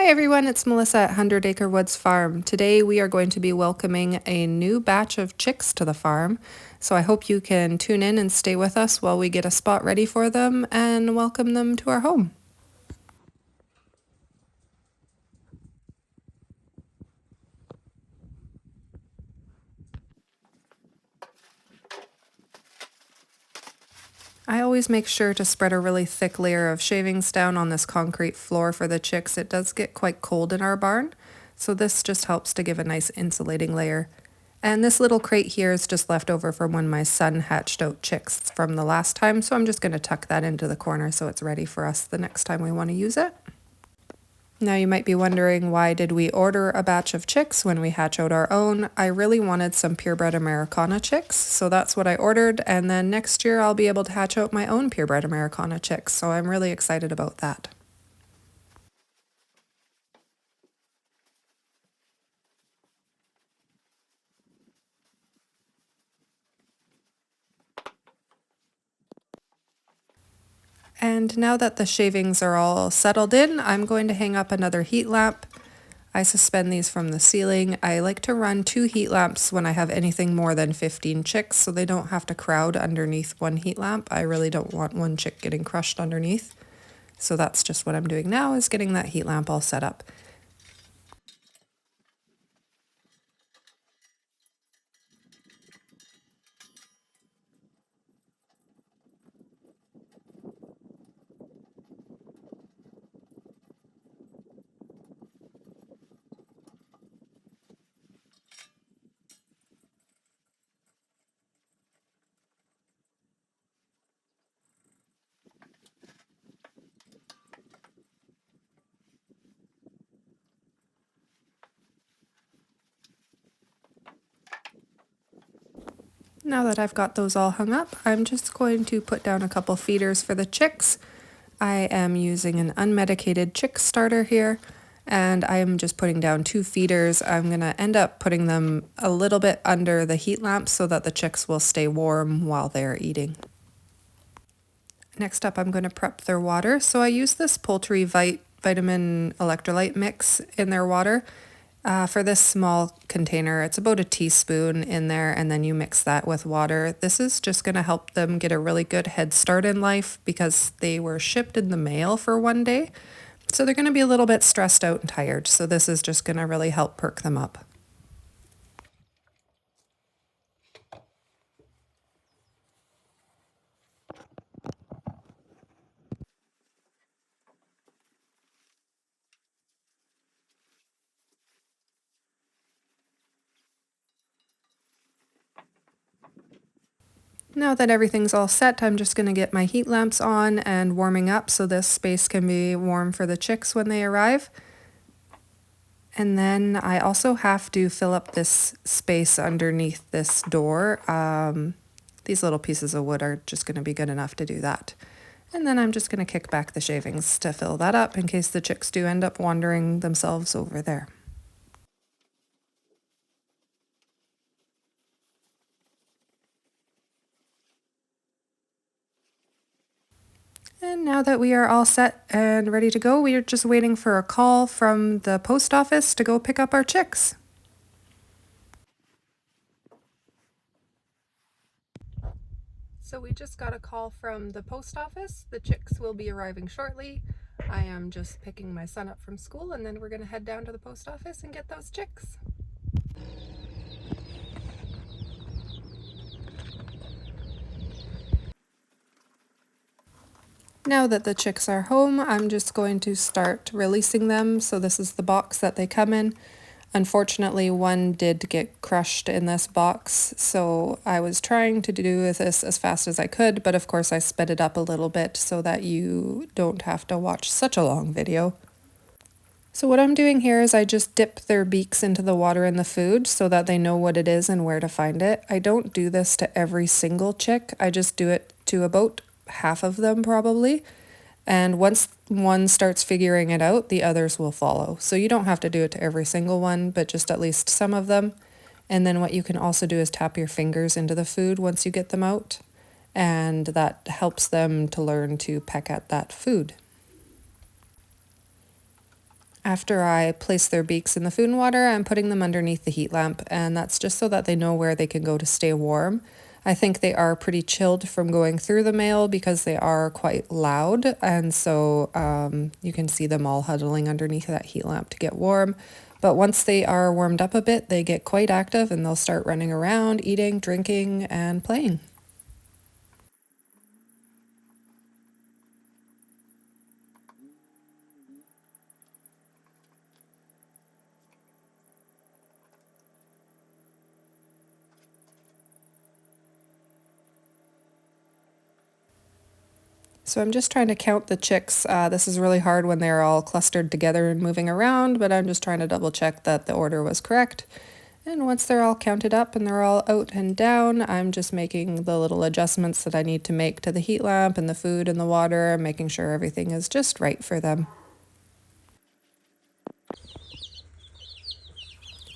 Hi everyone, it's Melissa at 100 Acre Woods Farm. Today we are going to be welcoming a new batch of chicks to the farm, so I hope you can tune in and stay with us while we get a spot ready for them and welcome them to our home. I always make sure to spread a really thick layer of shavings down on this concrete floor for the chicks. It does get quite cold in our barn, so this just helps to give a nice insulating layer. And this little crate here is just left over from when my son hatched out chicks from the last time, so I'm just going to tuck that into the corner so it's ready for us the next time we want to use it. Now you might be wondering, why did we order a batch of chicks when we hatch out our own? I really wanted some purebred Ameraucana chicks, so that's what I ordered, and then next year I'll be able to hatch out my own purebred Ameraucana chicks, so I'm really excited about that. And now that the shavings are all settled in, I'm going to hang up another heat lamp. I suspend these from the ceiling. I like to run 2 heat lamps when I have anything more than 15 chicks so they don't have to crowd underneath one heat lamp. I really don't want one chick getting crushed underneath. So that's just what I'm doing now, is getting that heat lamp all set up. Now that I've got those all hung up, I'm just going to put down a couple feeders for the chicks. I am using an unmedicated chick starter here, and I am just putting down 2 feeders. I'm going to end up putting them a little bit under the heat lamp so that the chicks will stay warm while they're eating. Next up, I'm going to prep their water. So I use this poultry vitamin electrolyte mix in their water. For this small container, it's about a teaspoon in there, and then you mix that with water. This is just going to help them get a really good head start in life because they were shipped in the mail for one day. So they're going to be a little bit stressed out and tired. So this is just going to really help perk them up. Now that everything's all set, I'm just going to get my heat lamps on and warming up so this space can be warm for the chicks when they arrive. And then I also have to fill up this space underneath this door. These little pieces of wood are just going to be good enough to do that. And then I'm just going to kick back the shavings to fill that up in case the chicks do end up wandering themselves over there. And now that we are all set and ready to go, we are just waiting for a call from the post office to go pick up our chicks. So we just got a call from the post office. The chicks will be arriving shortly. I am just picking my son up from school, and then we're going to head down to the post office and get those chicks. Now that the chicks are home, I'm just going to start releasing them. So this is the box that they come in. Unfortunately, one did get crushed in this box, so I was trying to do this as fast as I could, but of course I sped it up a little bit so that you don't have to watch such a long video. So what I'm doing here is I just dip their beaks into the water and the food so that they know what it is and where to find it. I don't do this to every single chick. I just do it to about half of them probably. And once one starts figuring it out, the others will follow. So you don't have to do it to every single one, but just at least some of them. And then what you can also do is tap your fingers into the food once you get them out. And that helps them to learn to peck at that food. After I place their beaks in the food and water, I'm putting them underneath the heat lamp, and that's just so that they know where they can go to stay warm. I think they are pretty chilled from going through the mail because they are quite loud, and so you can see them all huddling underneath that heat lamp to get warm. But once they are warmed up a bit, they get quite active and they'll start running around, eating, drinking, and playing. So I'm just trying to count the chicks. This is really hard when they're all clustered together and moving around, but I'm just trying to double check that the order was correct. And once they're all counted up and they're all out and down, I'm just making the little adjustments that I need to make to the heat lamp and the food and the water, making sure everything is just right for them.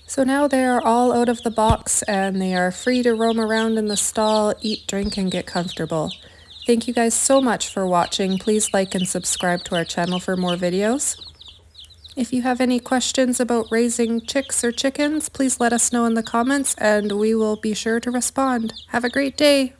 So now they are all out of the box and they are free to roam around in the stall, eat, drink, and get comfortable. Thank you guys so much for watching. Please like and subscribe to our channel for more videos. If you have any questions about raising chicks or chickens, please let us know in the comments and we will be sure to respond. Have a great day!